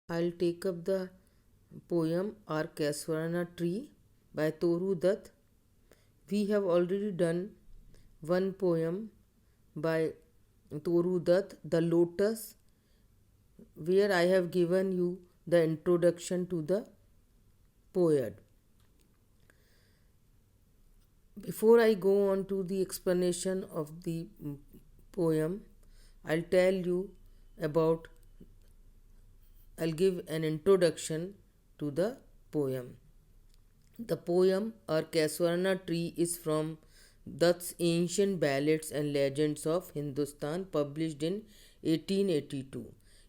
I'll take up the poem Our Casuarina Tree by Toru Dutt. We have already done one poem by Toru Dutt, The Lotus, where I have given you the introduction to the poet. Before I go on to the explanation of the poem, I'll tell you about, I'll give an introduction to the poem. The poem Our Casuarina Tree is from Dutt's Ancient Ballads and Legends of Hindustan, published in 1882.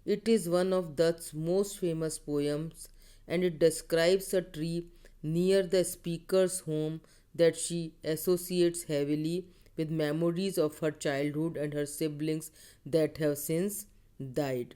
It is one of Dutt's most famous poems and it describes a tree near the speaker's home that she associates heavily with memories of her childhood and her siblings that have since died.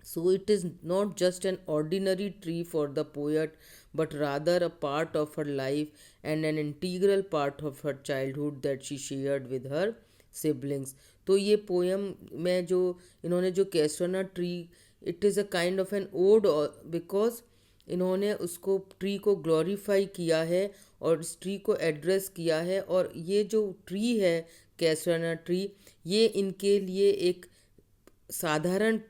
So it is not just an ordinary tree for the poet, but rather a part of her life and an integral part of her childhood that she shared with her siblings. तो ये poem में जो इन्होंने जो casuarina tree, it is a kind of an ode, because इन्होंने उसको tree को glorify किया है और इस ट्री को एड्रेस किया है। और ये जो ट्री है कैसरना ट्री, ये इनके लिए एक साधारण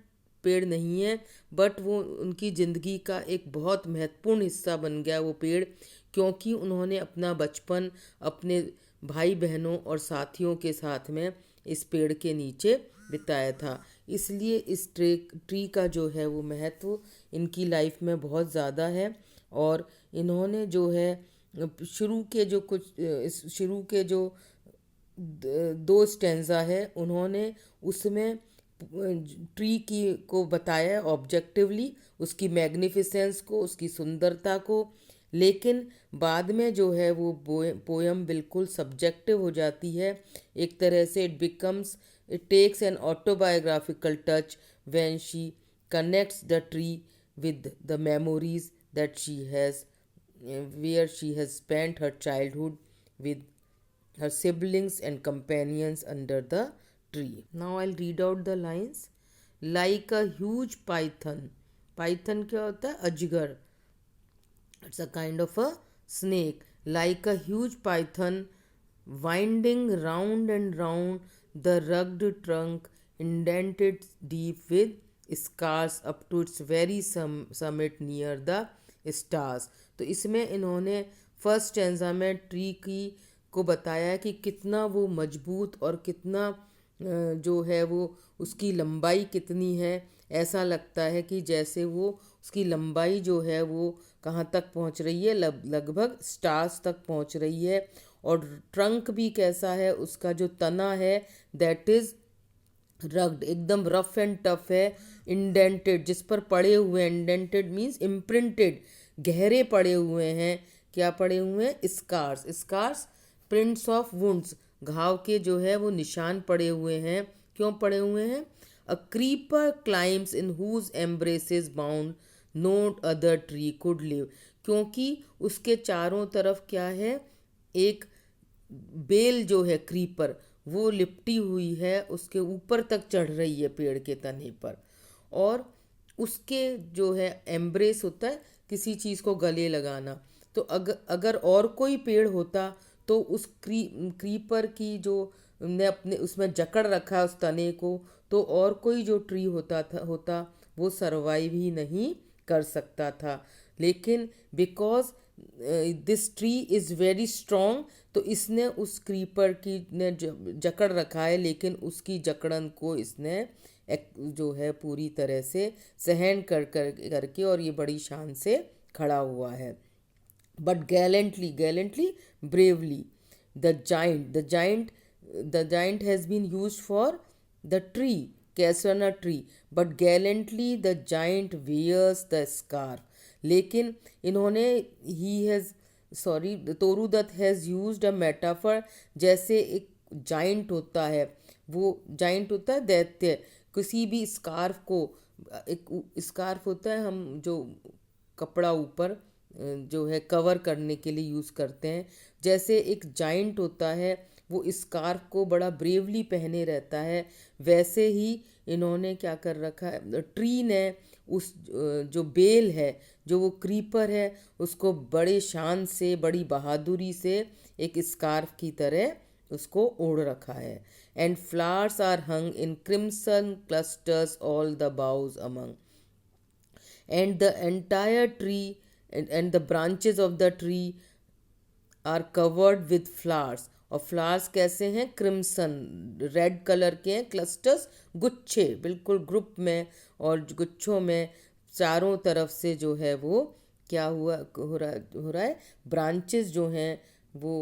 पेड़ नहीं है, बट वो उनकी ज़िंदगी का एक बहुत महत्वपूर्ण हिस्सा बन गया वो पेड़, क्योंकि उन्होंने अपना बचपन अपने भाई बहनों और साथियों के साथ में इस पेड़ के नीचे बिताया था। इसलिए इस ट्री का जो है वो महत्व इनकी लाइफ में बहुत ज़्यादा है। और इन्होंने जो है शुरू के जो कुछ इस शुरू के जो दो स्टेंजा है, उन्होंने उसमें ट्री की को बताया ऑब्जेक्टिवली, उसकी मैग्निफिसेंस को, उसकी सुंदरता को। लेकिन बाद में जो है वो पोयम बिल्कुल सब्जेक्टिव हो जाती है एक तरह से। It takes an autobiographical touch when she connects the tree with the memories that she has, where she has spent her childhood with her siblings and companions under the tree. Now I'll read out the lines. Like a huge python. Python क्या होता है? अजगर. It's a kind of a snake. Like a huge python winding round and round the rugged trunk, indented deep with scars up to its very summit near the stars. तो इसमें इन्होंने first stanza में tree की को बताया कि कितना वो मजबूत और कितना जो है वो उसकी लंबाई कितनी है। ऐसा लगता है कि जैसे वो उसकी लंबाई जो है वो कहाँ तक पहुँच रही है, लगभग स्टार्स तक पहुँच रही है। और ट्रंक भी कैसा है, उसका जो तना है दैट इज़ रग्ड, एकदम रफ एंड टफ है। इंडेंटेड, जिस पर पड़े हुए, इंडेंटेड मीन्स इम्प्रिंटेड, गहरे पड़े हुए हैं। क्या पड़े हुए हैं? Scars. Scars prints of wounds, घाव के जो है वो निशान पड़े हुए हैं। क्यों पड़े हुए हैं? A creeper climbs in whose embraces bound no other tree could live, क्योंकि उसके चारों तरफ क्या है, एक बेल जो है क्रीपर वो लिपटी हुई है, उसके ऊपर तक चढ़ रही है पेड़ के तने पर। और उसके जो है एम्ब्रेस होता है किसी चीज़ को गले लगाना। तो अगर और कोई पेड़ होता तो उस क्रीपर की जो ने अपने उसमें जकड़ रखा है उस तने को, तो और कोई जो ट्री होता वो सरवाइव ही नहीं कर सकता था। लेकिन because this tree is very strong, तो इसने उस क्रीपर की ने जकड़ रखा है, लेकिन उसकी जकड़न को इसने जो है पूरी तरह से सहन करके और ये बड़ी शान से खड़ा हुआ है। But gallantly bravely the giant has been used for the tree casuarina tree, but gallantly the giant wears the scarf. लेकिन इन्होंने Toru Dutt has used a metaphor, जैसे एक जाइंट होता है, वो जाइंट होता है दैत्य, किसी भी स्कार्फ को, एक स्कार्फ होता है हम जो कपड़ा ऊपर जो है कवर करने के लिए यूज़ करते हैं, जैसे एक जाइंट होता है वो स्कार्फ को बड़ा ब्रेवली पहने रहता है, वैसे ही इन्होंने क्या कर रखा है, ट्री ने उस जो बेल है, जो वो क्रीपर है, उसको बड़े शान से, बड़ी बहादुरी से एक स्कार्फ की तरह उसको ओढ़ रखा है. And flowers are hung in crimson clusters all the boughs among, and the entire tree and the branches of the tree are covered with flowers. और फ्लावर्स कैसे हैं, क्रिम्सन रेड कलर के हैं, क्लस्टर्स गुच्छे बिल्कुल ग्रुप में और गुच्छों में चारों तरफ से जो है वो क्या हो रहा है, ब्रांचेस जो हैं वो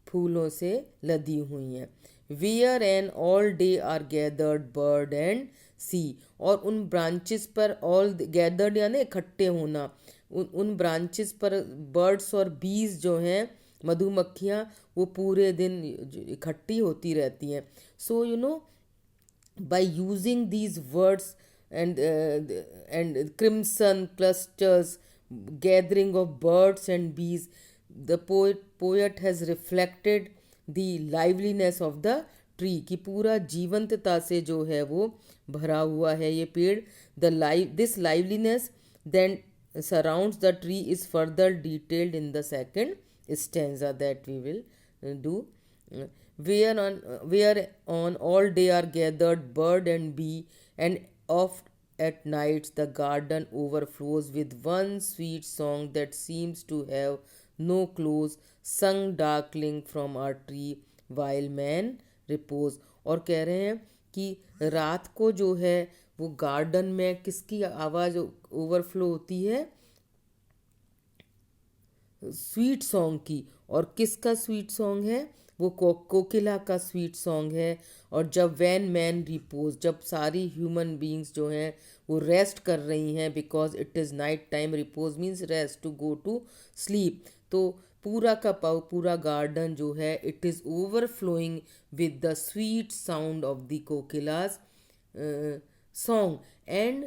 फूलों से लदी हुई हैं. Where and all day are gathered bird and sea, और उन ब्रांचेस पर ऑल गैदर्ड यानी इकट्ठे होना, उन ब्रांचेस पर बर्ड्स और बीज जो हैं, मधुमक्खियाँ, वो पूरे दिन इकट्ठी होती रहती हैं. So you know, by using these words and crimson clusters, gathering of birds and bees, the poet has reflected the liveliness of the tree, कि पूरा जीवंतता से जो है वो भरा हुआ है ये पेड़. This liveliness then surrounds the tree is further detailed in the second stanza that we will do. Where on all day are gathered bird and bee, and oft at nights the garden overflows with one sweet song that seems to have no close, sung darkling from our tree while man repose. और कह रहे हैं कि रात को जो है वो गार्डन में किसकी आवाज़ ओवरफ्लो होती है, स्वीट सॉन्ग की. और किसका स्वीट सॉन्ग है, वो कोकिला का स्वीट सॉन्ग है. और जब वैन मैन रिपोज, जब सारी ह्यूमन बींग्स जो हैं वो रेस्ट कर रही हैं, because it is night time, repose means rest, to go to sleep. तो पूरा का पूरा गार्डन जो है it is overflowing with the sweet sound of the कोकिलाज song. And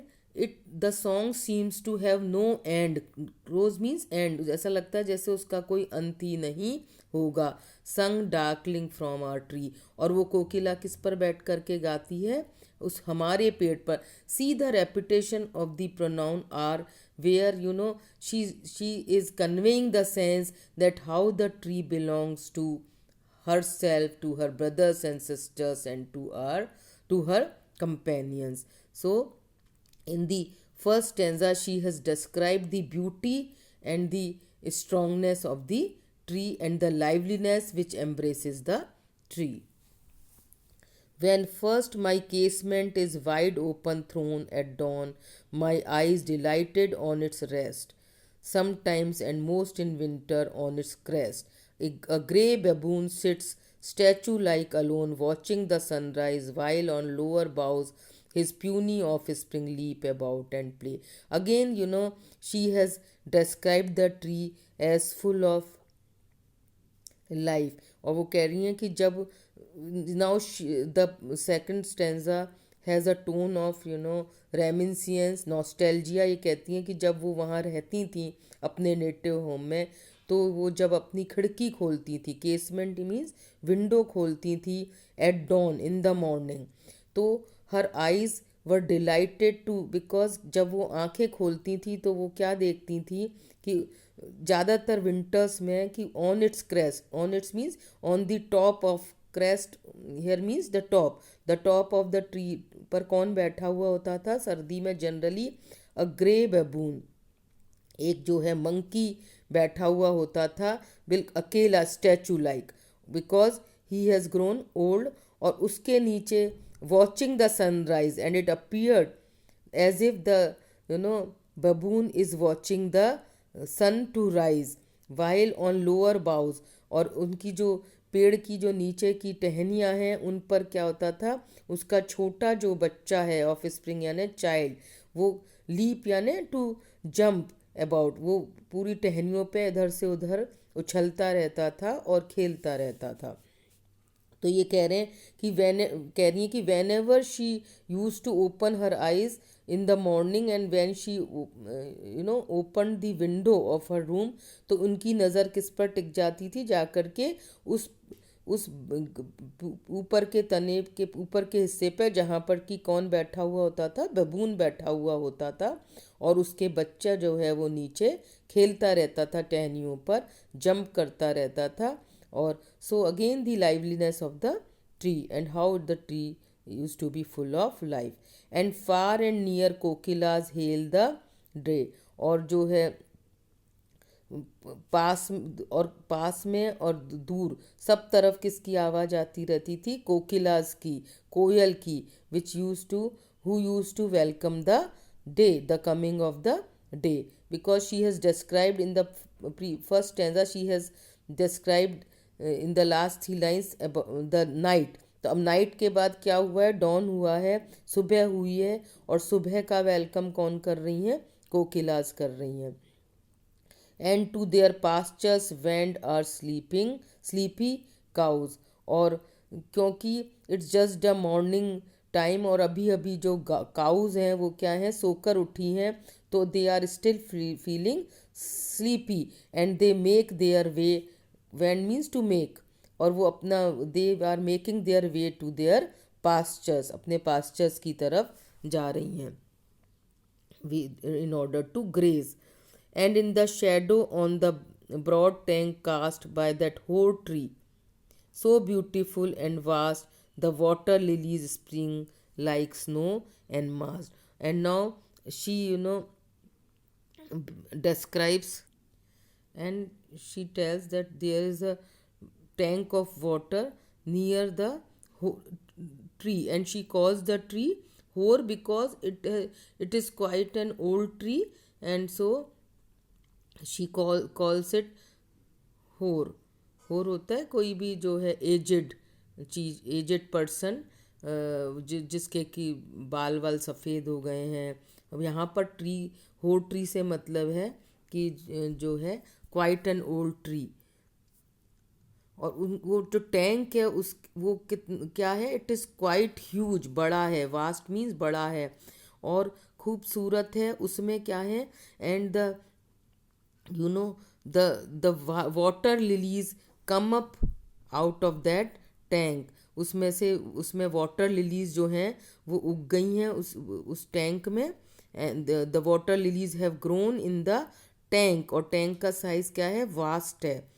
the song seems to have no end, close means end, ऐसा लगता है जैसे उसका कोई अंत ही नहीं होगा. संग डार्कलिंग फ्रॉम आर ट्री, और वो कोकिला किस पर बैठ करके गाती है, उस हमारे पेड़ पर. See the repetition of the pronoun her, where you know she is conveying the sense that how the tree belongs to herself, to her brothers and sisters, and to her companions. So in the first stanza she has described the beauty and the strongness of the tree and the liveliness which embraces the tree. When first my casement is wide open thrown at dawn, my eyes delighted on its rest, sometimes and most in winter on its crest. A grey baboon sits statue-like alone, watching the sunrise, while on lower boughs his puny offspring leap about and play. Again, you know, she has described the tree as full of life. और वो कह रही हैं कि जब now the second stanza has a tone of reminiscence, nostalgia. ये कहती हैं कि जब वो वहाँ रहती थी अपने नेटिव होम में, तो वो जब अपनी खिड़की खोलती थी, केसमेंट मीन्स विंडो खोलती थी, at dawn in the morning, तो her eyes were delighted too, because जब वो आंखें खोलती थी तो वो क्या देखती थी कि ज़्यादातर विंटर्स में कि on its crest, on its means on the top of crest, here means the top of the tree पर कौन बैठा हुआ होता था सर्दी में, जनरली अ ग्रे बेबून, एक जो है मंकी बैठा हुआ होता था, अकेला, statue like, because he has grown old. और उसके नीचे watching the sunrise, and it appeared as if the baboon is watching the sun to rise while on lower boughs. और उनकी जो पेड़ की जो नीचे की टहनियाँ हैं उन पर क्या होता था, उसका छोटा जो बच्चा है, ऑफ स्प्रिंग यानी चाइल्ड, वो लीप यानी टू जंप अबाउट, वो पूरी टहनियों पे इधर से उधर उछलता रहता था और खेलता रहता था. तो ये कह रही हैं कि whenever she use to open her eyes in the morning and when she open the window of her room, तो उनकी नज़र किस पर टिक जाती थी, जा कर के उस उस ऊपर के तने के ऊपर के हिस्से पर जहाँ पर कि कौन बैठा हुआ होता था, बबून बैठा हुआ होता था, और उसके बच्चा जो है वो नीचे खेलता रहता था, टहनियों पर जंप करता रहता था. और so again the liveliness of the tree and how the tree use to be full of life. And far and near kokilas hail the day. और जो है पास में और दूर सब तरफ किसकी आवाज़ आती रहती थी? कोकिलाज की, कोयल की, which use to who use to welcome the day, the coming of the day. Because she has described in the first stanza, she has described in the last 3 lines the night. तो अब night के बाद क्या हुआ है? Don हुआ है, सुबह हुई है, और सुबह का वेलकम कौन कर रही हैं? कोकिलाज कर रही हैं. And to their pastures went are sleepy cows. और क्योंकि it's just the morning time, और अभी अभी जो काउज हैं वो क्या हैं? सोकर उठी हैं, तो they are still feeling sleepy and they make their way. Wend means to make, और वो अपना they are making their way to their pastures, अपने पास्चर्स की तरफ जा रही हैं in order to graze. And in the shadow on the broad tank cast by that whole tree, so beautiful and vast, the water lilies spring like snow and mast. And now she, describes, and she tells that there is a tank of water near the tree, and she calls the tree Hor because it is quite an old tree, and so she calls it होर. होर होता है कोई भी जो है aged चीज, aged person, जिसके कि बाल वाल सफ़ेद हो गए हैं. अब यहाँ पर ट्री, होर ट्री से मतलब है कि जो है क्वाइट एन ओल्ड ट्री. और वो जो टैंक है उस वो क्या है? इट इज़ क्वाइट ह्यूज, बड़ा है. वास्ट मीन्स बड़ा है और खूबसूरत है. उसमें क्या है? And the the water lilies come up out of that tank. उसमें वाटर लिलीज जो हैं वो उग गई हैं उस टैंक में. And the water lilies have grown in the tank, और टैंक का साइज क्या है? वास्ट है.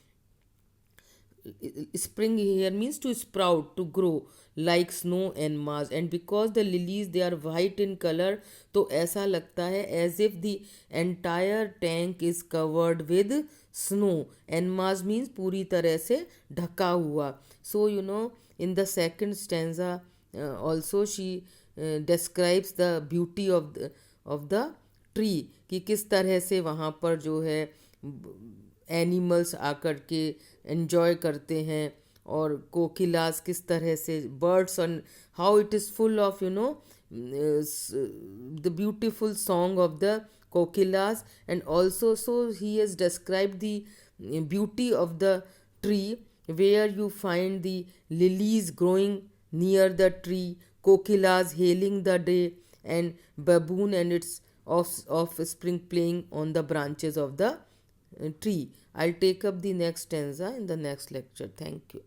Spring here means to sprout, to grow like snow and Mars. And because the lilies they are white in color, तो ऐसा लगता है as if the entire tank is covered with snow. And Mars means पूरी तरह से ढका हुआ. So in the second stanza also she describes the beauty of the tree, कि किस तरह से वहाँ पर जो है एनिमल्स आकर के एन्जॉय करते हैं, और कोकिलास किस तरह से, birds, and how it is full of the beautiful song of the kokilas. And also so he has describe the beauty of the tree where you find the lilies growing near the tree, kokilas hailing the day, and baboon and its offspring playing on the branches of the tree. I'll take up the next stanza in the next lecture. Thank you.